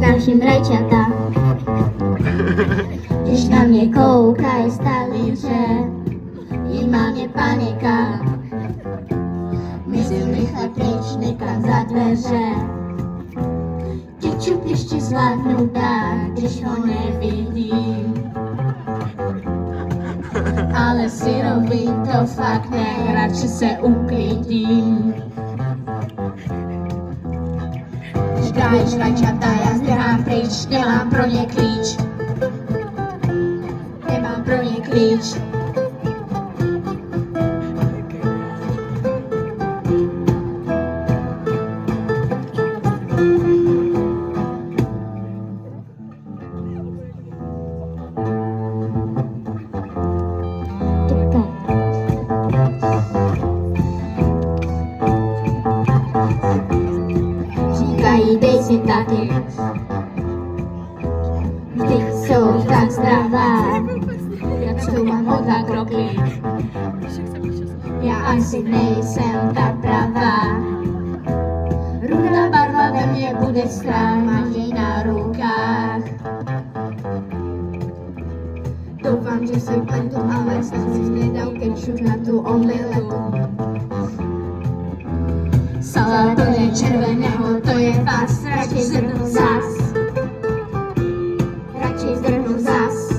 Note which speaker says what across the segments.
Speaker 1: straším rajčata. Když na mě koukají stalíře, je má mě panika. Myslím rychle pryč, nekam za dveře. Kečup ještě zvládnu dát, když ho nevidím. Ale syrový to fakt ne, radši se uklidím. Říkáš rajčata, já zdrhám pryč, nemám pro ně klíč. Nemám pro ně klíč. Říkají, dej si taky, vždyť jsou tak zdravá, jak tu mám o 2 kroky. Já asi nejsem ta pravá. Rudá barva ve mně bude strach, máš jej na rukách. Doufám, že se pletu, ale snad si nedal kečup na tu omeletu. Salát plný červeného, to je pas, radši zdrhnu zas. Radši zdrhnu zas.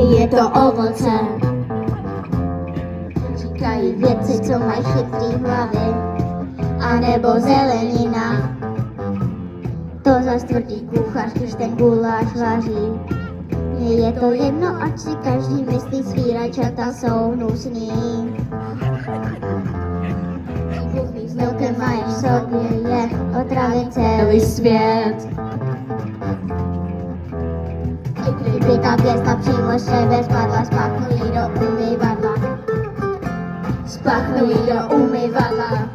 Speaker 1: Je to ovoce. Říkají věci, co mají chytrý hlavy, anebo zelenina. To zas tvrdý kuchař, když ten guláš vaří. Mně je to jedno, ať si každý myslí, svý rajčata jsou hnusný. Buchný s milkem mají v sobě, je otravit celý svět. Kdyby ta pěsta přímo sebe spadla, spáchnu jí do umyvadla. Spáchnu jí do umyvadla.